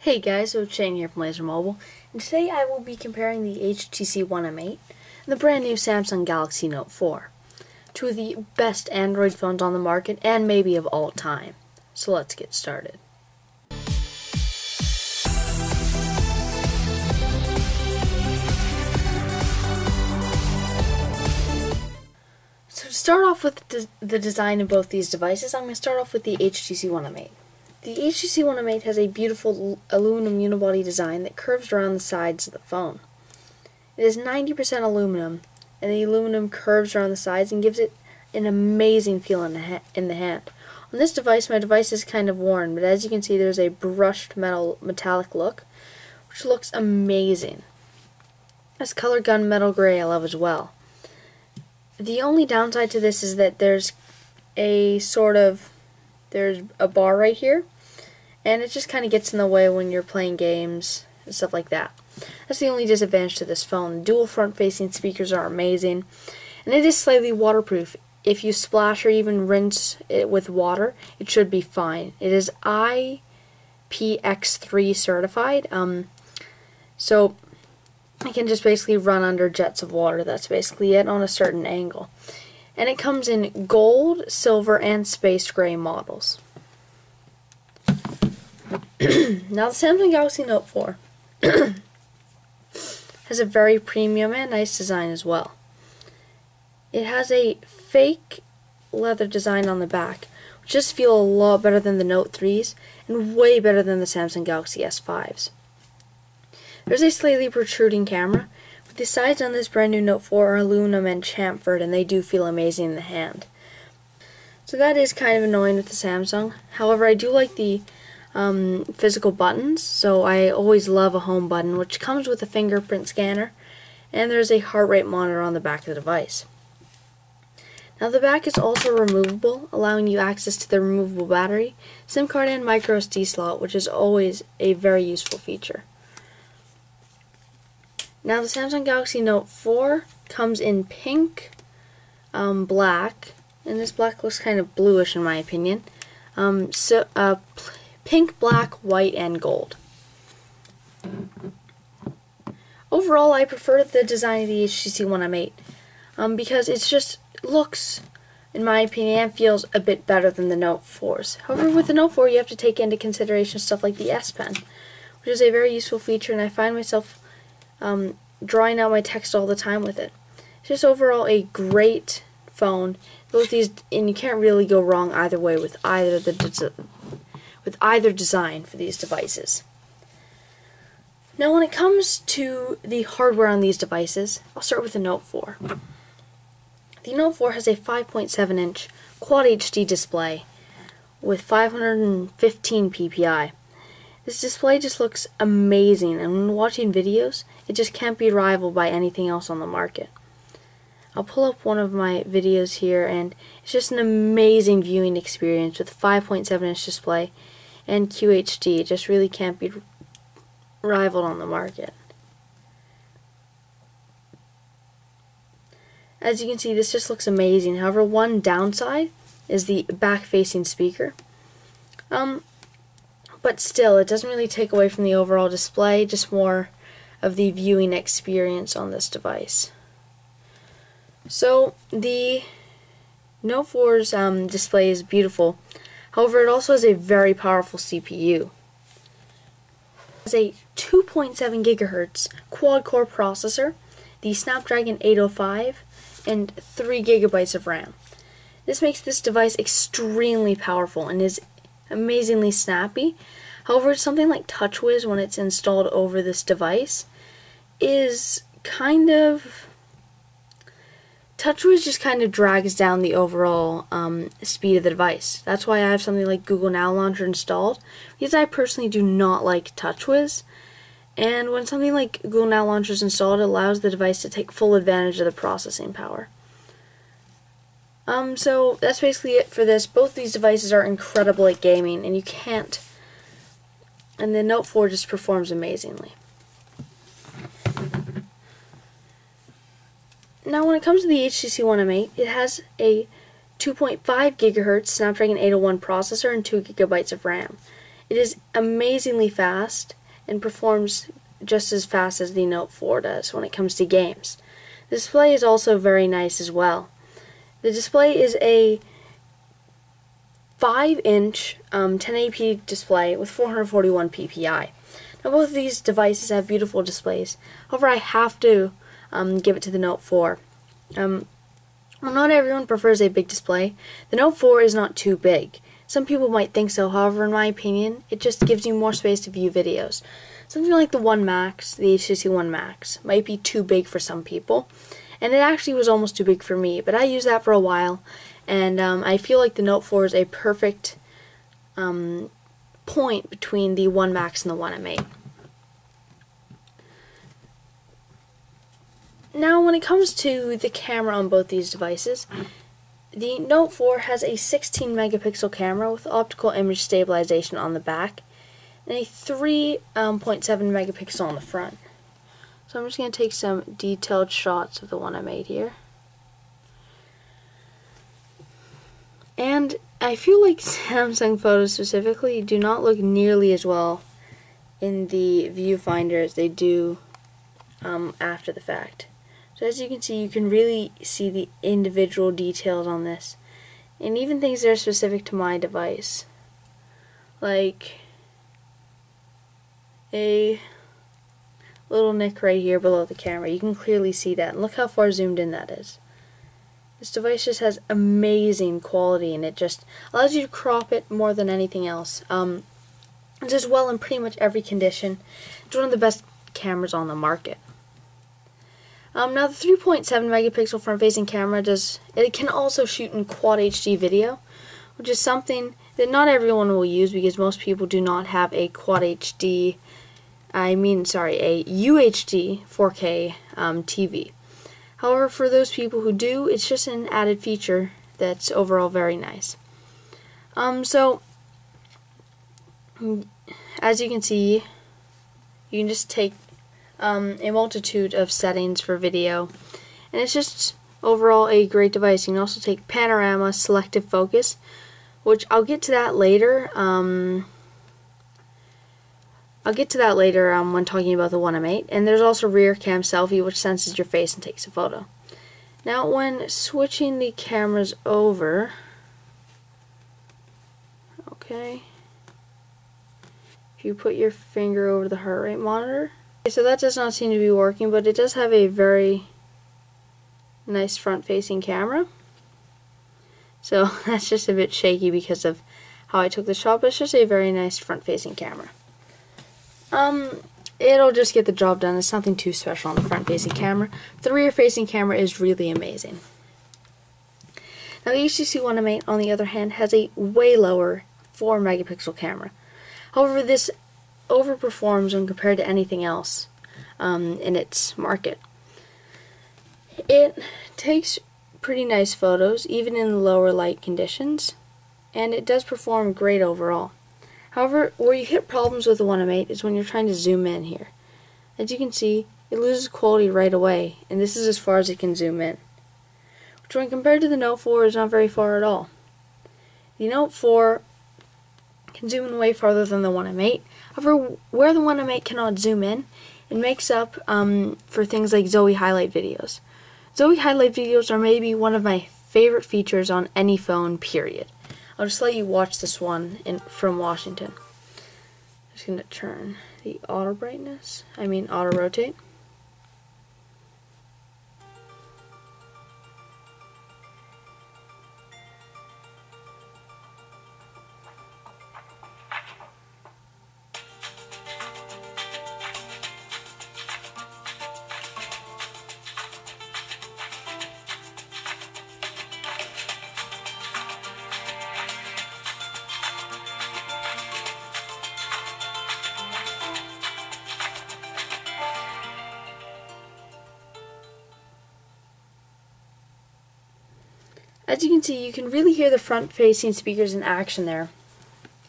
Hey guys, so it's Shane here from Laser Mobile, and today I will be comparing the HTC One M8 and the brand new Samsung Galaxy Note 4, two of the best Android phones on the market and maybe of all time. So let's get started. So to start off with the design of both these devices, I'm going to start off with the HTC One M8. The HTC One M8 has a beautiful aluminum unibody design that curves around the sides of the phone. It is 90% aluminum, and the aluminum curves around the sides and gives it an amazing feel in the hand. On this device, my device is kind of worn, but as you can see, there's a brushed metallic look, which looks amazing. This color gunmetal gray I love as well. The only downside to this is that there's a bar right here, and it just kind of gets in the way when you're playing games and stuff like that. That's the only disadvantage to this phone. The dual front-facing speakers are amazing, and it is slightly waterproof. If you splash or even rinse it with water, it should be fine. It is IPX3 certified, so it can just basically run under jets of water. That's basically it on a certain angle. And it comes in gold, silver, and space gray models. Now the Samsung Galaxy Note 4 has a very premium and nice design as well. It has a fake leather design on the back, which just feels a lot better than the Note 3s and way better than the Samsung Galaxy S5s. There's a slightly protruding camera, but the sides on this brand new Note 4 are aluminum and chamfered, and they do feel amazing in the hand. So that is kind of annoying with the Samsung. However, I do like the physical buttons, so I always love a home button, which comes with a fingerprint scanner, and there's a heart rate monitor on the back of the device. Now the back is also removable, allowing you access to the removable battery, SIM card, and micro SD slot, which is always a very useful feature. Now the Samsung Galaxy Note 4 comes in pink, black, and this black looks kind of bluish in my opinion. Pink, black, white, and gold. Overall, I prefer the design of the HTC One M8 because it just looks, in my opinion, and feels a bit better than the Note 4s. However, with the Note 4, you have to take into consideration stuff like the S Pen, which is a very useful feature, and I find myself drawing out my text all the time with it. It's just overall a great phone. Both these, and you can't really go wrong either way with either design for these devices. Now, when it comes to the hardware on these devices, I'll start with the Note 4. The Note 4 has a 5.7-inch Quad HD display with 515 ppi. This display just looks amazing, and when watching videos, it just can't be rivaled by anything else on the market. I'll pull up one of my videos here, and it's just an amazing viewing experience with 5.7-inch display and QHD. It just really can't be rivaled on the market. As you can see, this just looks amazing. However, one downside is the back-facing speaker. But still, it doesn't really take away from the overall display, just more of the viewing experience on this device. So, the Note 4's display is beautiful. However, it also has a very powerful CPU. It has a 2.7 GHz quad-core processor, the Snapdragon 805, and 3 GB of RAM. This makes this device extremely powerful and is amazingly snappy. However, something like TouchWiz, when it's installed over this device, is kind of... TouchWiz just kind of drags down the overall speed of the device. That's why I have something like Google Now Launcher installed, because I personally do not like TouchWiz. And when something like Google Now Launcher is installed, it allows the device to take full advantage of the processing power. So that's basically it for this. Both these devices are incredible at gaming, and you can't. And the Note 4 just performs amazingly. Now, when it comes to the HTC One M8, it has a 2.5 GHz Snapdragon 801 processor and 2 GB of RAM. It is amazingly fast and performs just as fast as the Note 4 does when it comes to games. The display is also very nice as well. The display is a 5-inch 1080p display with 441 ppi. Now both of these devices have beautiful displays. However, I have to give it to the Note 4. Well, not everyone prefers a big display. The Note 4 is not too big. Some people might think so, however, in my opinion, it just gives you more space to view videos. Something like the One Max, the HTC One Max, might be too big for some people, and it actually was almost too big for me, but I used that for a while, and I feel like the Note 4 is a perfect point between the One Max and the One M8. Now, when it comes to the camera on both these devices, the Note 4 has a 16 megapixel camera with optical image stabilization on the back and a 3.7 megapixel on the front. So I'm just going to take some detailed shots of the one I made here. And I feel like Samsung photos specifically do not look nearly as well in the viewfinder as they do after the fact. So as you can see, you can really see the individual details on this, and even things that are specific to my device, like a little nick right here below the camera. You can clearly see that, and look how far zoomed in that is. This device just has amazing quality, and it just allows you to crop it more than anything else. It does well in pretty much every condition. It's one of the best cameras on the market. Now the 3.7 megapixel front-facing camera can also shoot in Quad HD video, which is something that not everyone will use because most people do not have a Quad HD, a UHD 4K TV. However, for those people who do, it's just an added feature that's overall very nice. So as you can see, you can just take a multitude of settings for video, and it's just overall a great device. You can also take panorama, selective focus, which I'll get to that later. When talking about the One M8. And there's also rear cam selfie, which senses your face and takes a photo. Now, when switching the cameras over, okay, if you put your finger over the heart rate monitor. So that does not seem to be working, but it does have a very nice front-facing camera. So that's just a bit shaky because of how I took the shot, but it's just a very nice front-facing camera. It'll just get the job done. It's nothing too special on the front-facing camera. The rear-facing camera is really amazing. Now the HTC One M8, on the other hand, has a way lower 4 megapixel camera. However, this overperforms when compared to anything else in its market. It takes pretty nice photos, even in lower light conditions, and it does perform great overall. However, where you hit problems with the One M8 is when you're trying to zoom in here. As you can see, it loses quality right away, and this is as far as it can zoom in, which when compared to the Note 4 is not very far at all. The Note 4 can zoom in way farther than the One M8. However, where the One M8 cannot zoom in, it makes up for things like Zoe highlight videos. Zoe highlight videos are maybe one of my favorite features on any phone, period. I'll just let you watch this one from Washington. I'm just going to turn the auto rotate. As you can see, you can really hear the front-facing speakers in action there,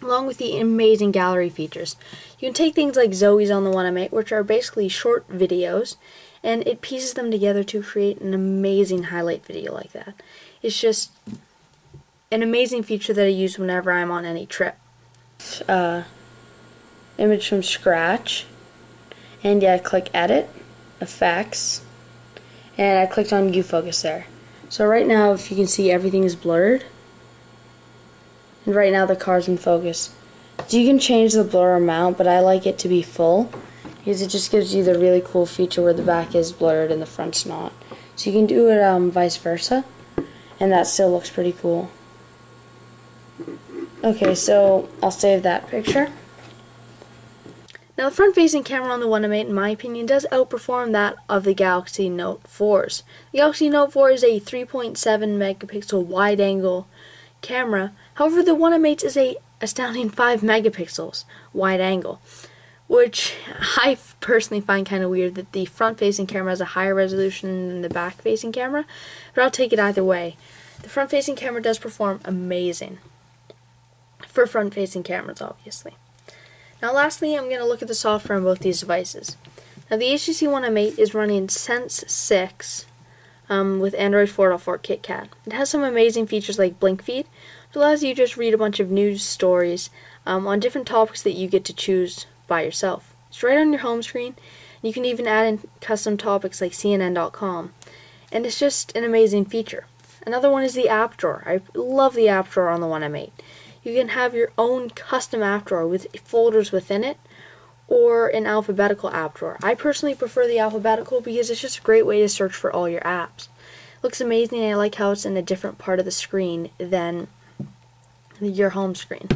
along with the amazing gallery features. You can take things like Zoe's on the One M8, which are basically short videos, and it pieces them together to create an amazing highlight video like that. It's just an amazing feature that I use whenever I'm on any trip. image from scratch, and yeah, click Edit, Effects, and I clicked on View Focus there. So right now, if you can see, everything is blurred, and right now the car's in focus. So you can change the blur amount, but I like it to be full because it just gives you the really cool feature where the back is blurred and the front's not. So you can do it vice versa, and that still looks pretty cool. Okay, so I'll save that picture. Now the front-facing camera on the One M8, in my opinion, does outperform that of the Galaxy Note 4s. The Galaxy Note 4 is a 3.7 megapixel wide-angle camera. However, the One M8 is a astounding 5 megapixels wide angle, which I personally find kind of weird that the front-facing camera has a higher resolution than the back-facing camera, but I'll take it either way. The front-facing camera does perform amazing for front-facing cameras, obviously. Now lastly, I'm going to look at the software on both these devices. Now the HTC One M8 is running Sense 6 with Android 4.4 KitKat. It has some amazing features like blink feed, which allows you to just read a bunch of news stories on different topics that you get to choose by yourself. It's right on your home screen. You can even add in custom topics like CNN.com, and it's just an amazing feature. Another one is the app drawer. I love the app drawer on the One M8. You can have your own custom app drawer with folders within it, or an alphabetical app drawer. I personally prefer the alphabetical because it's just a great way to search for all your apps. It looks amazing, and I like how it's in a different part of the screen than your home screen.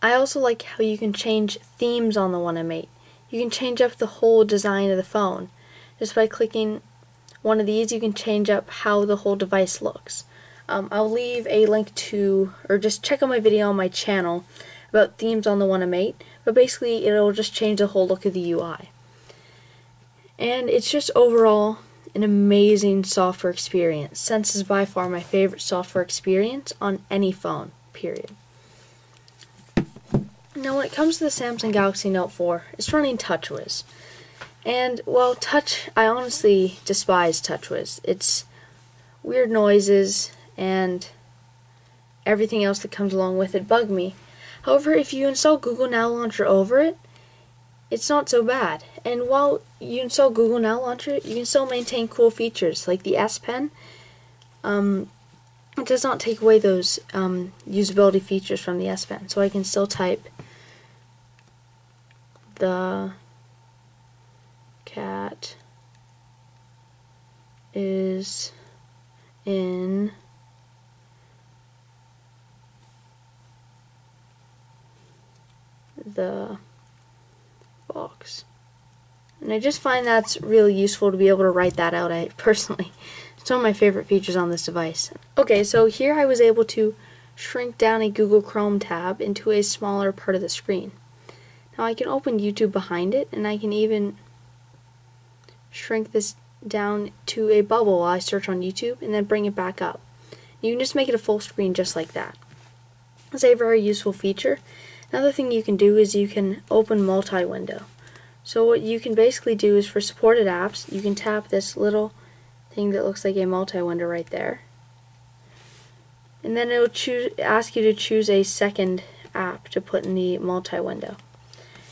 I also like how you can change themes on the One M8. You can change up the whole design of the phone. Just by clicking one of these, you can change up how the whole device looks. I'll leave a link to, or just check out my video on my channel about themes on the One M8, but basically it'll just change the whole look of the UI. And it's just overall an amazing software experience. Sense is by far my favorite software experience on any phone, period. Now when it comes to the Samsung Galaxy Note 4, it's running TouchWiz. And while I honestly despise TouchWiz. It's weird noises and everything else that comes along with it bug me. However, if you install Google Now Launcher over it, it's not so bad. And while you install Google Now Launcher, you can still maintain cool features like the S Pen. It does not take away those usability features from the S Pen, so I can still type the cat is in the box. And I just find that's really useful to be able to write that out. It's one of my favorite features on this device. Okay, so here I was able to shrink down a Google Chrome tab into a smaller part of the screen. Now I can open YouTube behind it, and I can even shrink this down to a bubble while I search on YouTube and then bring it back up. You can just make it a full screen just like that. It's a very useful feature. Another thing you can do is you can open multi-window. So what you can basically do is for supported apps, you can tap this little thing that looks like a multi-window right there. And then it'll ask you to choose a second app to put in the multi-window.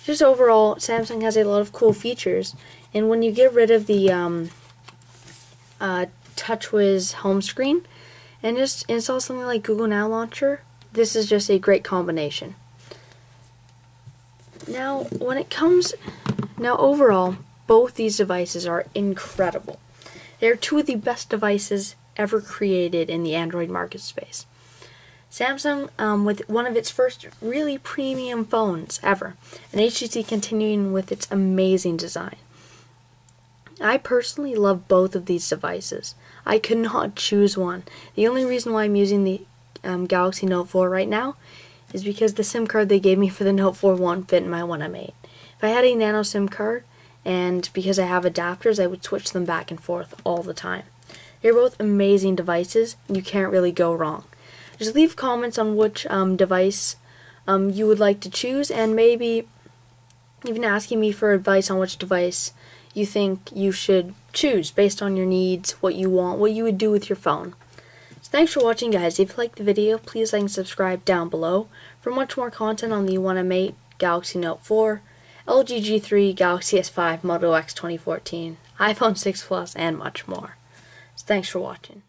Just overall, Samsung has a lot of cool features, and when you get rid of the TouchWiz home screen and just install something like Google Now Launcher, this is just a great combination. Now, overall, both these devices are incredible. They're two of the best devices ever created in the Android market space. Samsung, with one of its first really premium phones ever, and HTC continuing with its amazing design. I personally love both of these devices. I could not choose one. The only reason why I'm using the Galaxy Note 4 right now is because the SIM card they gave me for the Note 4 won't fit in my One M8. If I had a nano SIM card, and because I have adapters, I would switch them back and forth all the time. They're both amazing devices, and you can't really go wrong. Just leave comments on which device you would like to choose, and maybe even asking me for advice on which device you think you should choose based on your needs, what you want, what you would do with your phone. So thanks for watching, guys. If you liked the video, please like and subscribe down below for much more content on the One M8 Galaxy Note 4, LG G3, Galaxy S5, Moto X 2014, iPhone 6 Plus, and much more. So thanks for watching.